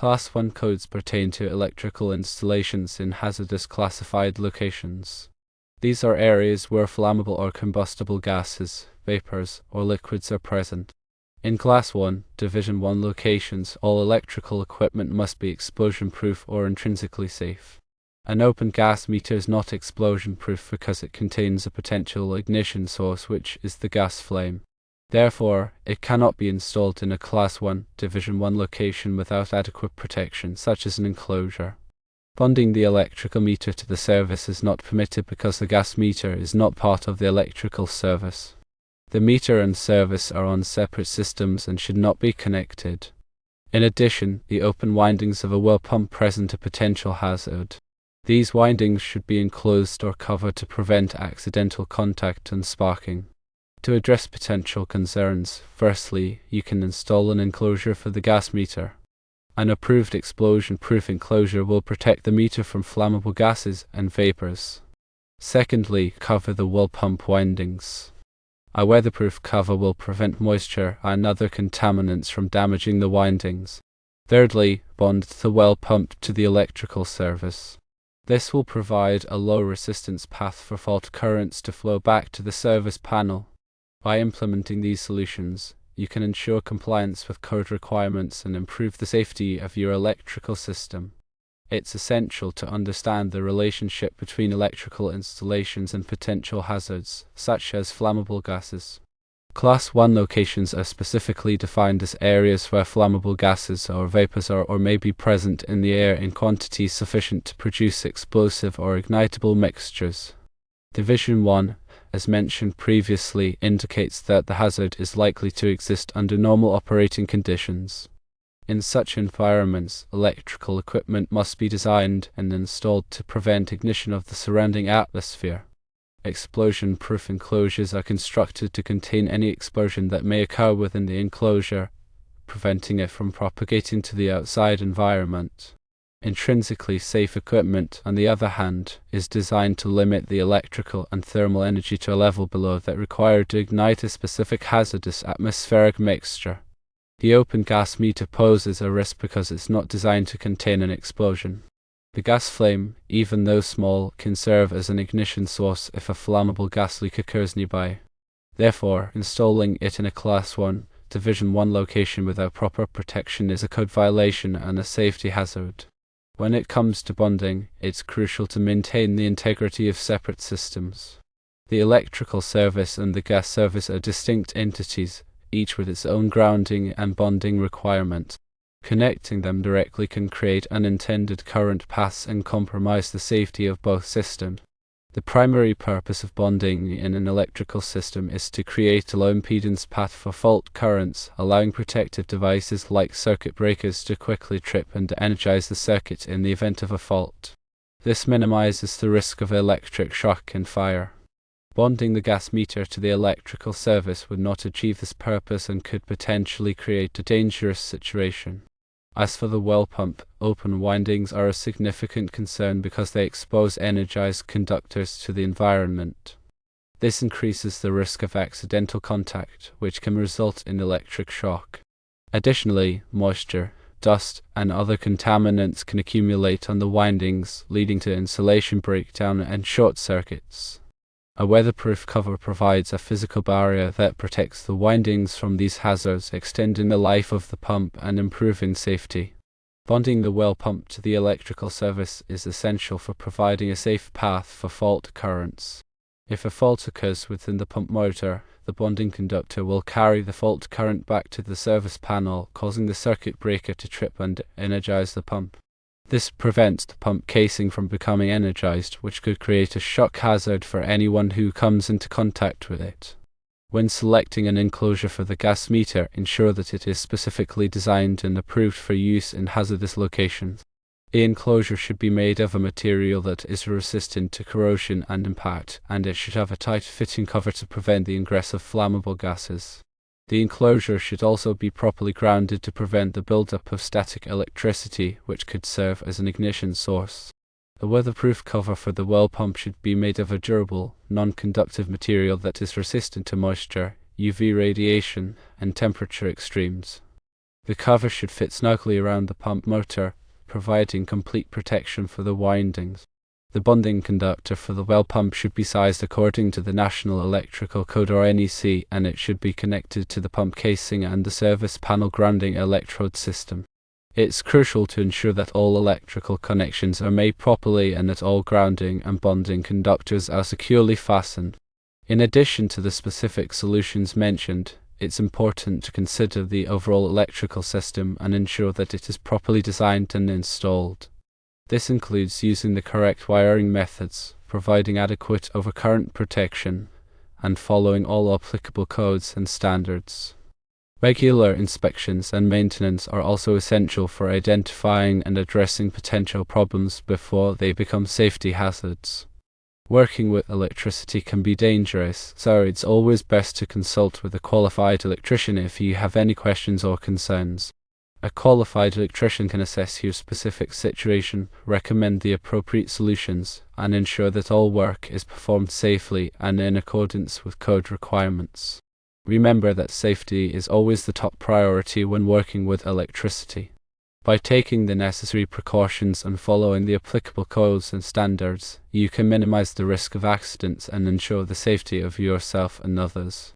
Class 1 codes pertain to electrical installations in hazardous classified locations. These are areas where flammable or combustible gases, vapors, or liquids are present. In Class 1, Division 1 locations, all electrical equipment must be explosion-proof or intrinsically safe. An open gas meter is not explosion-proof because it contains a potential ignition source, which is the gas flame. Therefore, it cannot be installed in a Class 1, Division 1 location without adequate protection, such as an enclosure. Bonding the electrical meter to the service is not permitted because the gas meter is not part of the electrical service. The meter and service are on separate systems and should not be connected. In addition, the open windings of a well pump present a potential hazard. These windings should be enclosed or covered to prevent accidental contact and sparking. To address potential concerns, firstly, you can install an enclosure for the gas meter. An approved explosion-proof enclosure will protect the meter from flammable gases and vapors. Secondly, cover the well pump windings. A weatherproof cover will prevent moisture and other contaminants from damaging the windings. Thirdly, bond the well pump to the electrical service. This will provide a low resistance path for fault currents to flow back to the service panel. By implementing these solutions, you can ensure compliance with code requirements and improve the safety of your electrical system. It's essential to understand the relationship between electrical installations and potential hazards, such as flammable gases. Class 1 locations are specifically defined as areas where flammable gases or vapors are or may be present in the air in quantities sufficient to produce explosive or ignitable mixtures. Division 1, as mentioned previously, indicates that the hazard is likely to exist under normal operating conditions. In such environments, electrical equipment must be designed and installed to prevent ignition of the surrounding atmosphere. Explosion-proof enclosures are constructed to contain any explosion that may occur within the enclosure, preventing it from propagating to the outside environment. Intrinsically safe equipment, on the other hand, is designed to limit the electrical and thermal energy to a level below that required to ignite a specific hazardous atmospheric mixture. The open gas meter poses a risk because it's not designed to contain an explosion. The gas flame, even though small, can serve as an ignition source if a flammable gas leak occurs nearby. Therefore, installing it in a Class 1, Division 1 location without proper protection is a code violation and a safety hazard. When it comes to bonding, it's crucial to maintain the integrity of separate systems. The electrical service and the gas service are distinct entities, each with its own grounding and bonding requirement. Connecting them directly can create unintended current paths and compromise the safety of both systems. The primary purpose of bonding in an electrical system is to create a low impedance path for fault currents, allowing protective devices like circuit breakers to quickly trip and energize the circuit in the event of a fault. This minimizes the risk of electric shock and fire. Bonding the gas meter to the electrical service would not achieve this purpose and could potentially create a dangerous situation. As for the well pump, open windings are a significant concern because they expose energized conductors to the environment. This increases the risk of accidental contact, which can result in electric shock. Additionally, moisture, dust, and other contaminants can accumulate on the windings, leading to insulation breakdown and short circuits. A weatherproof cover provides a physical barrier that protects the windings from these hazards, extending the life of the pump and improving safety. Bonding the well pump to the electrical service is essential for providing a safe path for fault currents. If a fault occurs within the pump motor, the bonding conductor will carry the fault current back to the service panel, causing the circuit breaker to trip and energize the pump. This prevents the pump casing from becoming energized, which could create a shock hazard for anyone who comes into contact with it. When selecting an enclosure for the gas meter, ensure that it is specifically designed and approved for use in hazardous locations. The enclosure should be made of a material that is resistant to corrosion and impact, and it should have a tight fitting cover to prevent the ingress of flammable gases. The enclosure should also be properly grounded to prevent the buildup of static electricity, which could serve as an ignition source. The weatherproof cover for the well pump should be made of a durable, non-conductive material that is resistant to moisture, UV radiation, and temperature extremes. The cover should fit snugly around the pump motor, providing complete protection for the windings. The bonding conductor for the well pump should be sized according to the National Electrical Code or NEC, and it should be connected to the pump casing and the service panel grounding electrode system. It's crucial to ensure that all electrical connections are made properly and that all grounding and bonding conductors are securely fastened. In addition to the specific solutions mentioned, it's important to consider the overall electrical system and ensure that it is properly designed and installed. This includes using the correct wiring methods, providing adequate overcurrent protection, and following all applicable codes and standards. Regular inspections and maintenance are also essential for identifying and addressing potential problems before they become safety hazards. Working with electricity can be dangerous, so it's always best to consult with a qualified electrician if you have any questions or concerns. A qualified electrician can assess your specific situation, recommend the appropriate solutions, and ensure that all work is performed safely and in accordance with code requirements. Remember that safety is always the top priority when working with electricity. By taking the necessary precautions and following the applicable codes and standards, you can minimize the risk of accidents and ensure the safety of yourself and others.